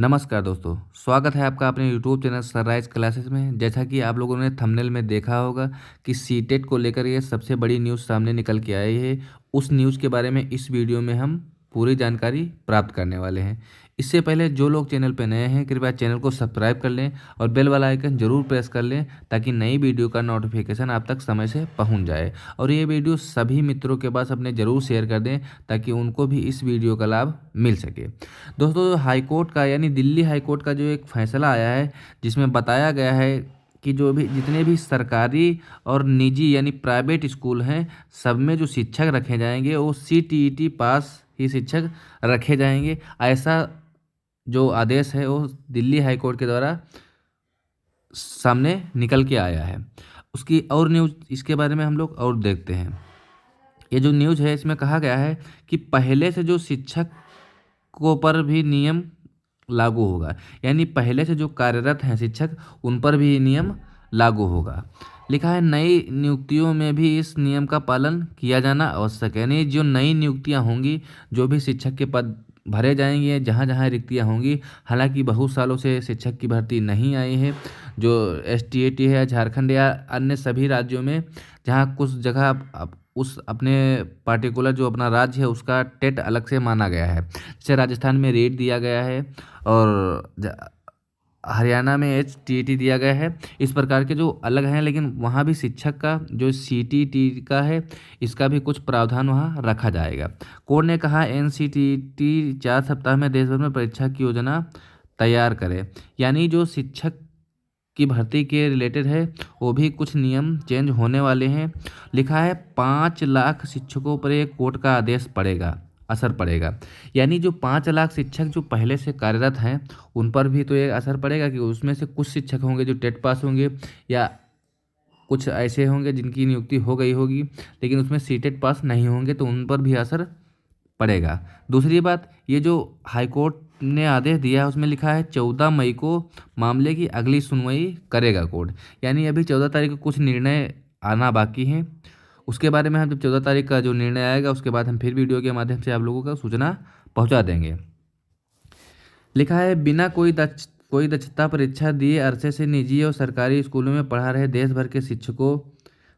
नमस्कार दोस्तों, स्वागत है आपका अपने यूट्यूब चैनल सनराइज क्लासेस में। जैसा कि आप लोगों ने थंबनेल में देखा होगा कि सीटेट को लेकर ये सबसे बड़ी न्यूज़ सामने निकल के आई है। उस न्यूज़ के बारे में इस वीडियो में हम पूरी जानकारी प्राप्त करने वाले हैं। इससे पहले जो लोग चैनल पर नए हैं कृपया चैनल को सब्सक्राइब कर लें और बेल वाला आइकन जरूर प्रेस कर लें ताकि नई वीडियो का नोटिफिकेशन आप तक समय से पहुंच जाए। और ये वीडियो सभी मित्रों के पास अपने ज़रूर शेयर कर दें ताकि उनको भी इस वीडियो का लाभ मिल सके। दोस्तों, हाईकोर्ट का यानी दिल्ली हाईकोर्ट का जो एक फैसला आया है जिसमें बताया गया है कि जो भी जितने भी सरकारी और निजी यानी प्राइवेट स्कूल हैं सब में जो शिक्षक रखे जाएंगे वो CTET पास ही शिक्षक रखे जाएंगे। ऐसा जो आदेश है वो दिल्ली हाईकोर्ट के द्वारा सामने निकल के आया है। उसकी और न्यूज़ इसके बारे में हम लोग और देखते हैं। ये जो न्यूज़ है इसमें कहा गया है कि पहले से जो शिक्षक को पर भी नियम लागू होगा, यानी पहले से जो कार्यरत हैं शिक्षक उन पर भी नियम लागू होगा। लिखा है नई नियुक्तियों में भी इस नियम का पालन किया जाना आवश्यक है। यानी जो नई नियुक्तियां होंगी, जो भी शिक्षक के पद भरे जाएंगे, जहां जहां रिक्तियां होंगी, हालांकि बहुत सालों से शिक्षक की भर्ती नहीं आई है। जो STAT है झारखंड या अन्य सभी राज्यों में जहाँ कुछ जगह उस अपने पार्टिकुलर जो अपना राज्य है उसका टेट अलग से माना गया है। जैसे राजस्थान में रेट दिया गया है और हरियाणा में HTET दिया गया है। इस प्रकार के जो अलग हैं, लेकिन वहाँ भी शिक्षक का जो CTET का है इसका भी कुछ प्रावधान वहाँ रखा जाएगा। कोर्ट ने कहा NCTET 4 सप्ताह में देश भर में परीक्षा की योजना तैयार करे। यानी जो शिक्षक की भर्ती के रिलेटेड है वो भी कुछ नियम चेंज होने वाले हैं। लिखा है 5 लाख शिक्षकों पर एक कोर्ट का आदेश असर पड़ेगा। यानी जो 5 लाख शिक्षक जो पहले से कार्यरत हैं उन पर भी तो ये असर पड़ेगा कि उसमें से कुछ शिक्षक होंगे जो टेट पास होंगे या कुछ ऐसे होंगे जिनकी नियुक्ति हो गई होगी लेकिन उसमें सीटेट पास नहीं होंगे, तो उन पर भी असर पड़ेगा। दूसरी बात, ये जो हाईकोर्ट ने आदेश दिया है उसमें लिखा है 14 मई को मामले की अगली सुनवाई करेगा कोर्ट। यानी अभी 14 तारीख को कुछ निर्णय आना बाकी हैं। उसके बारे में हम जब 14 तारीख का जो निर्णय आएगा उसके बाद हम फिर वीडियो के माध्यम से आप लोगों का सूचना पहुंचा देंगे। लिखा है बिना कोई दक्षता परीक्षा दिए अरसे से निजी और सरकारी स्कूलों में पढ़ा रहे देश भर के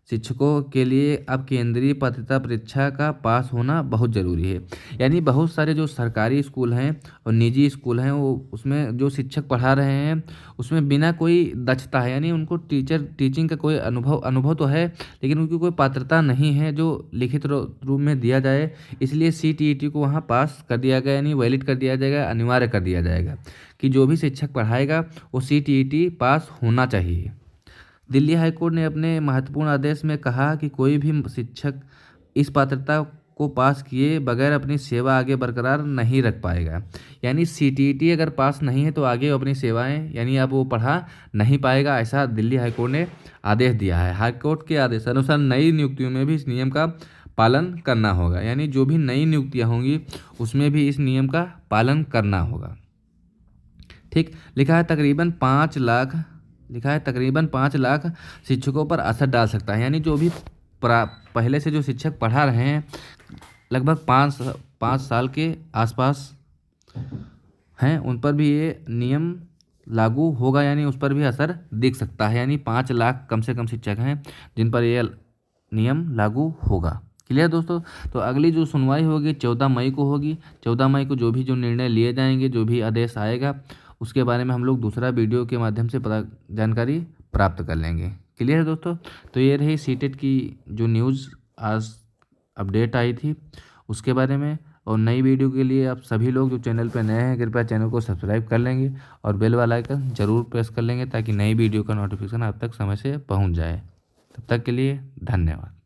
शिक्षकों के लिए अब केंद्रीय पात्रता परीक्षा का पास होना बहुत ज़रूरी है। यानी बहुत सारे जो सरकारी स्कूल हैं और निजी स्कूल हैं वो उसमें जो शिक्षक पढ़ा रहे हैं उसमें बिना कोई दक्षता है, यानी उनको टीचिंग का कोई अनुभव तो है लेकिन उनकी कोई पात्रता नहीं है जो लिखित रूप में दिया जाए। इसलिए CTET को वहाँ पास कर दिया गया, यानी वैलिड कर दिया जाएगा, अनिवार्य कर दिया जाएगा कि जो भी शिक्षक पढ़ाएगा वो CTET पास होना चाहिए। दिल्ली हाईकोर्ट ने अपने महत्वपूर्ण आदेश में कहा कि कोई भी शिक्षक इस पात्रता को पास किए बगैर अपनी सेवा आगे बरकरार नहीं रख पाएगा। यानी CTET अगर पास नहीं है तो आगे अपनी सेवाएं यानी अब वो पढ़ा नहीं पाएगा, ऐसा दिल्ली हाईकोर्ट ने आदेश दिया है। हाईकोर्ट के आदेश अनुसार नई नियुक्तियों में भी इस नियम का पालन करना होगा। यानी जो भी नई नियुक्तियाँ होंगी उसमें भी इस नियम का पालन करना होगा। ठीक, लिखा है तकरीबन 5 लाख शिक्षकों पर असर डाल सकता है। यानी जो भी पहले से जो शिक्षक पढ़ा रहे हैं लगभग 5 साल के आसपास हैं उन पर भी ये नियम लागू होगा, यानी उस पर भी असर दिख सकता है। यानी 5 लाख कम से कम शिक्षक हैं जिन पर ये नियम लागू होगा। क्लियर दोस्तों? तो अगली जो सुनवाई होगी 14 मई को होगी। 14 मई को जो निर्णय लिए जाएंगे, जो भी आदेश आएगा उसके बारे में हम लोग दूसरा वीडियो के माध्यम से जानकारी प्राप्त कर लेंगे। क्लियर है दोस्तों? तो ये रही सीटेट की जो न्यूज़ आज अपडेट आई थी उसके बारे में। और नई वीडियो के लिए आप सभी लोग जो चैनल पर नए हैं कृपया चैनल को सब्सक्राइब कर लेंगे और बेल वाला आइकन जरूर प्रेस कर लेंगे ताकि नई वीडियो का नोटिफिकेशन आप तक समय से पहुँच जाए। तब तक के लिए धन्यवाद।